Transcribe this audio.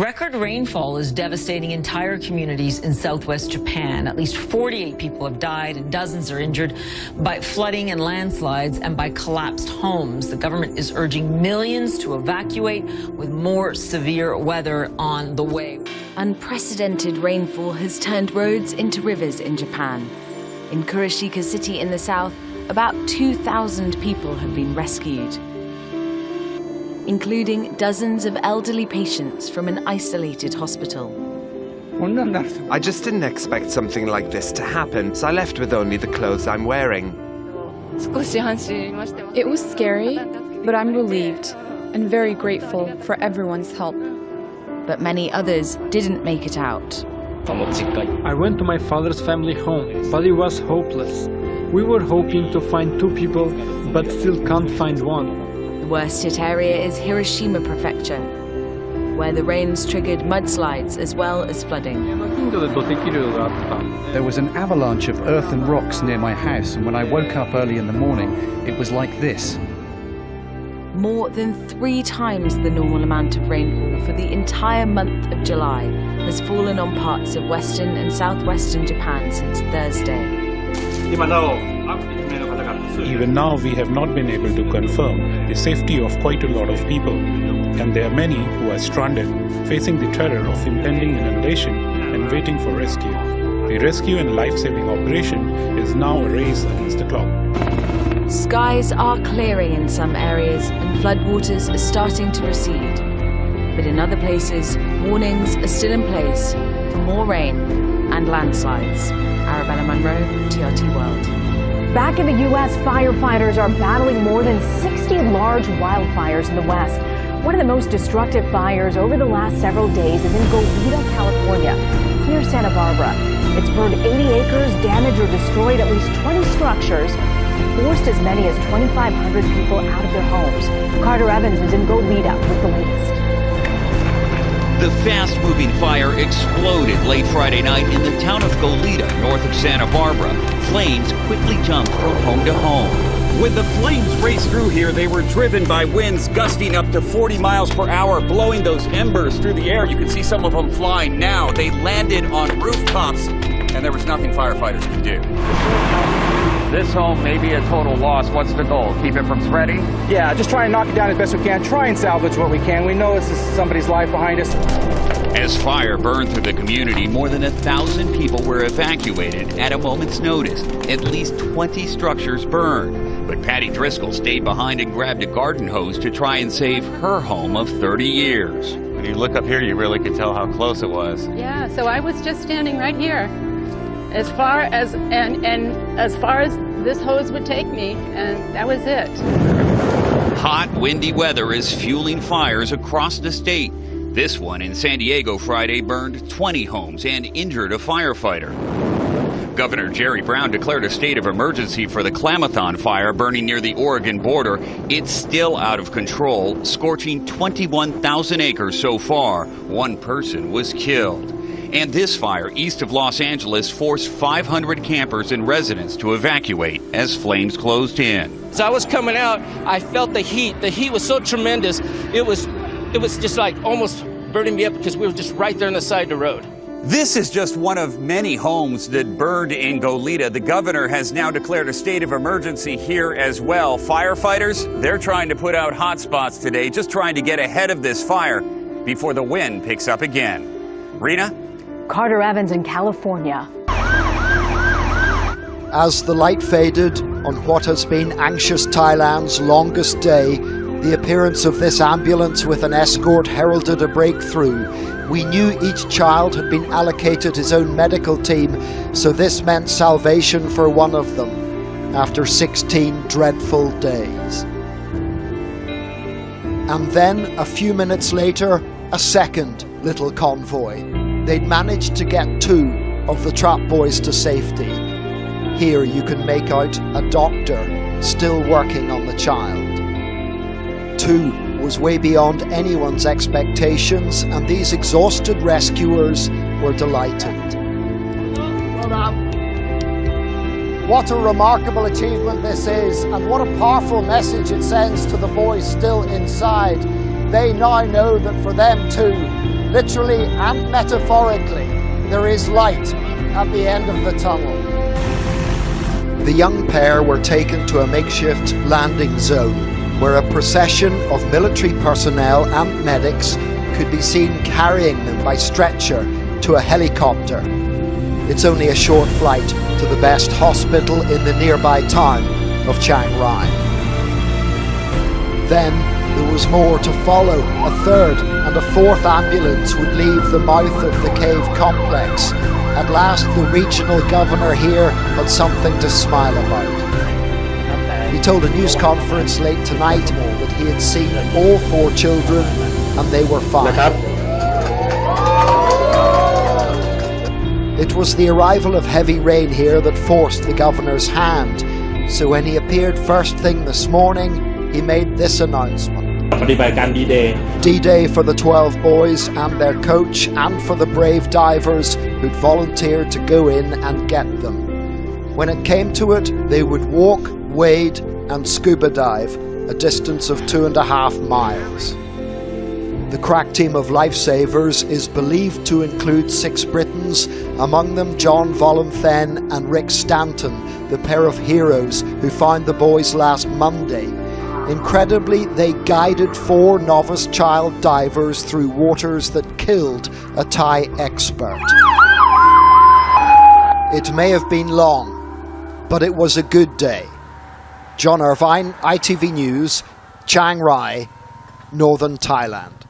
Record rainfall is devastating entire communities in southwest Japan. At least 48 people have died and dozens are injured by flooding and landslides and by collapsed homes. The government is urging millions to evacuate with more severe weather on the way. Unprecedented rainfall has turned roads into rivers in Japan. In Kurashika City in the south, about 2,000 people have been rescued, including dozens of elderly patients from an isolated hospital. I just didn't expect something like this to happen, so I left with only the clothes I'm wearing. It was scary, but I'm relieved and very grateful for everyone's help. But many others didn't make it out. I went to my father's family home, but it was hopeless. We were hoping to find 2 people, but still can't find one. The worst hit area is Hiroshima Prefecture, where the rains triggered mudslides as well as flooding. There was an avalanche of earth and rocks near my house, and when I woke up early in the morning, it was like this. More than 3 times the normal amount of rainfall for the entire month of July has fallen on parts of western and southwestern Japan since Thursday. Even now, we have not been able to confirm the safety of quite a lot of people, and there are many who are stranded, facing the terror of impending inundation and waiting for rescue. The rescue and life-saving operation is now a race against the clock. Skies are clearing in some areas and floodwaters are starting to recede. But in other places, warnings are still in place for more rain and landslides. Arabella Monroe, TRT World. Back in the U.S., firefighters are battling more than 60 large wildfires in the West. One of the most destructive fires over the last several days is in Goleta, California. It's near Santa Barbara. It's burned 80 acres, damaged or destroyed at least 20 structures, and forced as many as 2,500 people out of their homes. Carter Evans was in Goleta with the latest. The fast-moving fire exploded late Friday night in the town of Goleta, north of Santa Barbara. Flames quickly jumped from home to home. When the flames raced through here, they were driven by winds gusting up to 40 miles per hour, blowing those embers through the air. You can see some of them flying now. They landed on rooftops, and there was nothing firefighters could do. This home may be a total loss. What's the goal? Keep it from spreading? Yeah, just try and knock it down as best we can. Try and salvage what we can. We know this is somebody's life behind us. As fire burned through the community, more than 1,000 people were evacuated at a moment's notice. At least 20 structures burned. But Patty Driscoll stayed behind and grabbed a garden hose to try and save her home of 30 years. When you look up here, you really could tell how close it was. Yeah, so I was just standing right here. As far as this hose would take me, and that was it. Hot, windy weather is fueling fires across the state. This one in San Diego Friday burned 20 homes and injured a firefighter. Governor Jerry Brown declared a state of emergency for the Klamathon fire burning near the Oregon border. It's still out of control, scorching 21,000 acres so far. 1 person was killed. And this fire east of Los Angeles forced 500 campers and residents to evacuate as flames closed in. As I was coming out, I felt the heat. The heat was so tremendous. It was just like almost burning me up because we were just right there on the side of the road. This is just one of many homes that burned in Goleta. The governor has now declared a state of emergency here as well. Firefighters, they're trying to put out hot spots today, just trying to get ahead of this fire before the wind picks up again. Rena? Carter Evans in California. As the light faded on what has been anxious Thailand's longest day, the appearance of this ambulance with an escort heralded a breakthrough. We knew each child had been allocated his own medical team, so this meant salvation for one of them after 16 dreadful days. And then, a few minutes later, a second little convoy. They'd managed to get 2 of the trapped boys to safety. Here you can make out a doctor still working on the child. 2 was way beyond anyone's expectations, and these exhausted rescuers were delighted. What a remarkable achievement this is, and what a powerful message it sends to the boys still inside. They now know that for them too, literally and metaphorically, there is light at the end of the tunnel. The young pair were taken to a makeshift landing zone where a procession of military personnel and medics could be seen carrying them by stretcher to a helicopter. It's only a short flight to the best hospital in the nearby town of Chiang Rai. Then there was more to follow. A third and a fourth ambulance would leave the mouth of the cave complex. At last, the regional governor here had something to smile about. He told a news conference late tonight that he had seen all 4 children and they were fine. It was the arrival of heavy rain here that forced the governor's hand. So when he appeared first thing this morning, he made this announcement. D-Day for the 12 boys and their coach, and for the brave divers who'd volunteered to go in and get them. When it came to it, they would walk, wade and scuba dive a distance of 2.5 miles. The crack team of lifesavers is believed to include 6 Britons, among them John Volanthen and Rick Stanton, the pair of heroes who found the boys last Monday. Incredibly, they guided 4 novice child divers through waters that killed a Thai expert. It may have been long, but it was a good day. John Irvine, ITV News, Chiang Rai, Northern Thailand.